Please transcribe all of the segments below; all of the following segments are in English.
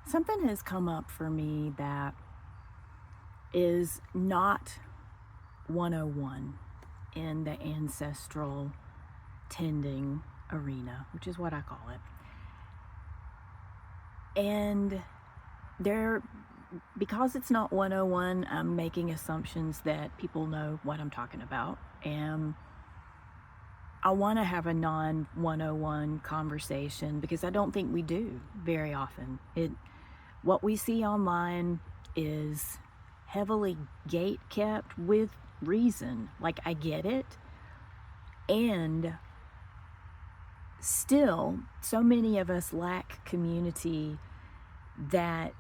Something has come up for me that is not 101 in the ancestral tending arena, which is what I call it. And because it's not 101, I'm making assumptions that people know what I'm talking about. And I want to have a non-101 conversation because I don't think we do very often. What we see online is heavily gate kept with reason. Like, I get it. And still, so many of us lack community that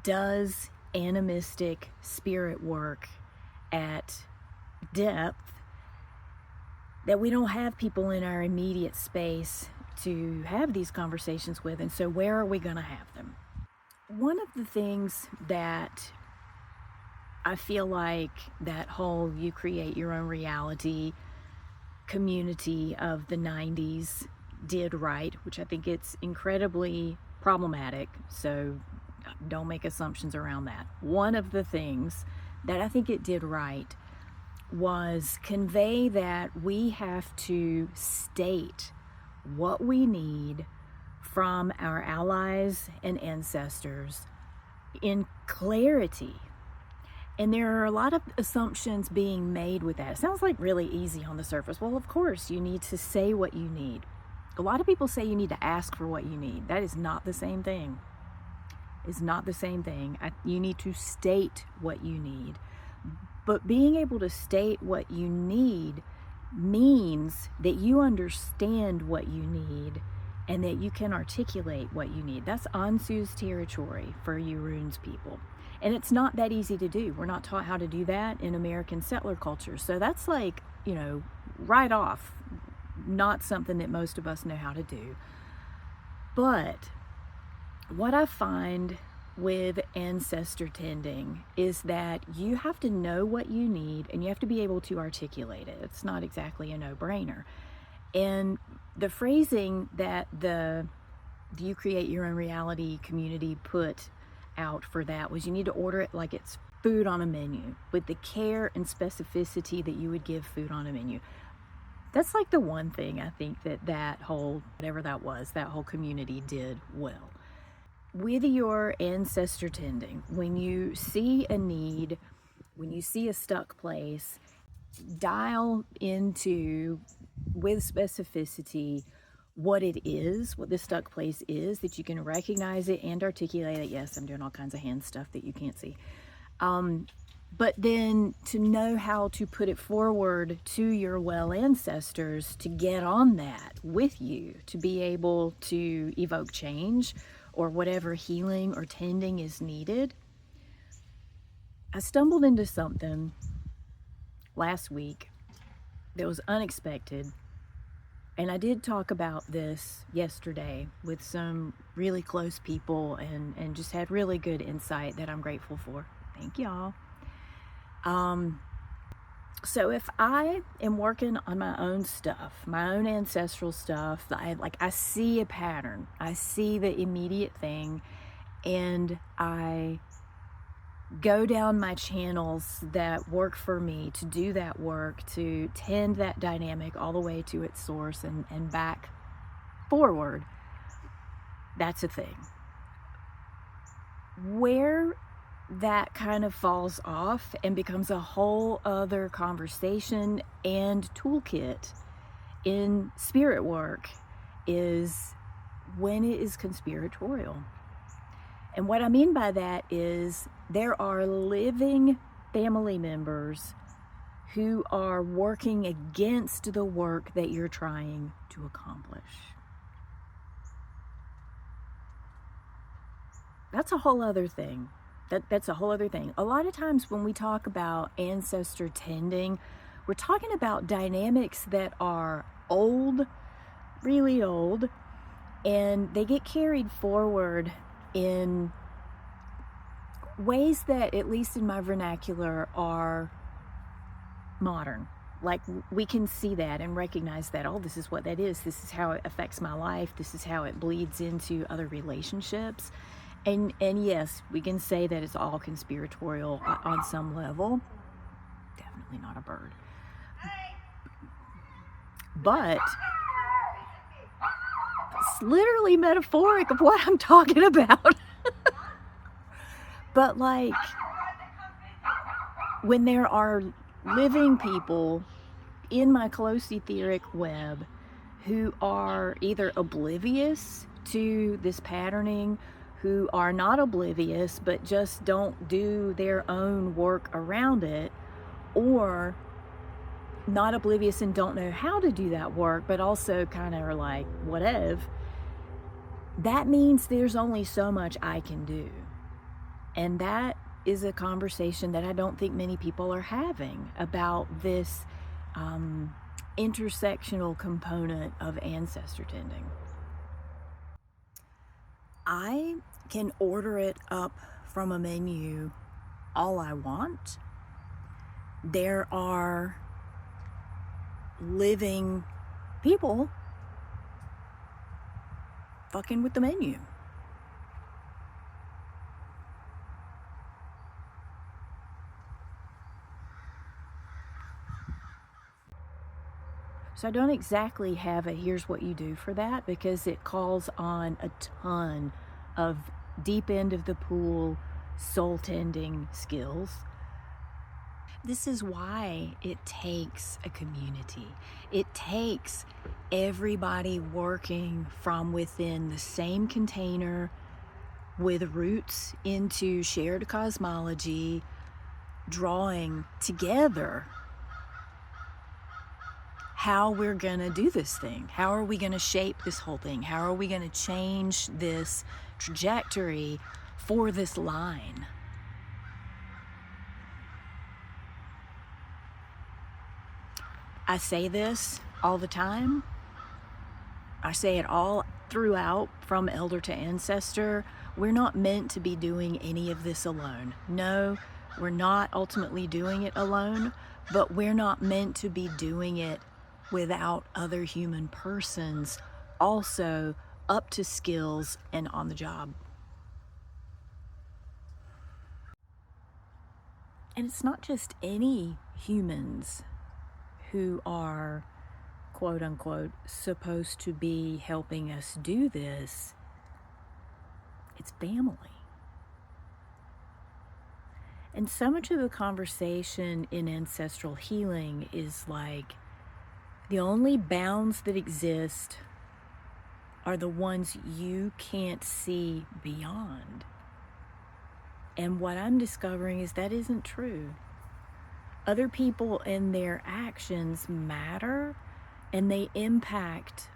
does animistic spirit work at depth, that we don't have people in our immediate space to have these conversations with. And so where are we going to have them? One of the things that I feel like that whole you create your own reality community of the 90s did right, which I think it's incredibly problematic, so don't make assumptions around that. One of the things that I think it did right was convey that we have to state what we need from our allies and ancestors in clarity. And there are a lot of assumptions being made with that. It sounds like really easy on the surface. Well, of course, you need to say what you need. A lot of people say you need to ask for what you need. That is not the same thing. It's not the same thing. You need to state what you need. But being able to state what you need means that you understand what you need and that you can articulate what you need. That's Ansu's territory for you runes people. And it's not that easy to do. We're not taught how to do that in American settler culture. So that's like, right off, not something that most of us know how to do. But what I find with ancestor tending is that you have to know what you need and you have to be able to articulate it. It's not exactly a no-brainer. And the phrasing that the You Create Your Own Reality community put out for that was you need to order it like it's food on a menu, with the care and specificity that you would give food on a menu. That's like the one thing I think that whole, whatever that was, that whole community did well. With your ancestor tending, when you see a need, when you see a stuck place, dial into, with specificity, what it is, what the stuck place is, that you can recognize it and articulate it. Yes, I'm doing all kinds of hand stuff that you can't see. But then to know how to put it forward to your well ancestors to get on that with you, to be able to evoke change or whatever healing or tending is needed. I stumbled into something last week that was unexpected. And I did talk about this yesterday with some really close people and just had really good insight that I'm grateful for. Thank y'all. So if I am working on my own stuff, my own ancestral stuff, I see a pattern, I see the immediate thing, and I go down my channels that work for me to do that work, to tend that dynamic all the way to its source and back forward. That's a thing. Where that kind of falls off and becomes a whole other conversation and toolkit in spirit work is when it is conspiratorial. And what I mean by that is there are living family members who are working against the work that you're trying to accomplish. That's a whole other thing. That's a whole other thing. A lot of times when we talk about ancestor tending, we're talking about dynamics that are old, really old, and they get carried forward in ways that, at least in my vernacular, are modern. Like, we can see that and recognize that, oh, this is what that is. This is how it affects my life. This is how it bleeds into other relationships. And yes, we can say that it's all conspiratorial on some level. Definitely not a bird. But it's literally metaphoric of what I'm talking about. But like, when there are living people in my close etheric web who are either oblivious to this patterning, who are not oblivious but just don't do their own work around it, or not oblivious and don't know how to do that work, but also kind of are like, whatever, that means there's only so much I can do. And that is a conversation that I don't think many people are having about this intersectional component of ancestor tending. I can order it up from a menu all I want. There are living people fucking with the menu. So I don't exactly have a here's what you do for that, because it calls on a ton of deep end of the pool soul tending skills. This is why it takes a community. It takes everybody working from within the same container with roots into shared cosmology, drawing together how we're going to do this thing. How are we going to shape this whole thing? How are we going to change this trajectory for this line? I say this all the time. I say it all throughout, from elder to ancestor. We're not meant to be doing any of this alone. No, we're not ultimately doing it alone, but we're not meant to be doing it without other human persons also up to skills and on the job. And it's not just any humans who are, quote unquote, supposed to be helping us do this. It's family. And so much of the conversation in ancestral healing is like, the only bounds that exist are the ones you can't see beyond. And what I'm discovering is that isn't true. Other people and their actions matter, and they impact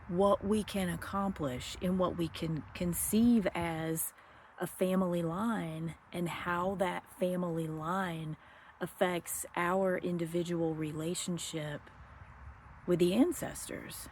what we can accomplish and what we can conceive as a family line, and how that family line affects our individual relationship with the ancestors.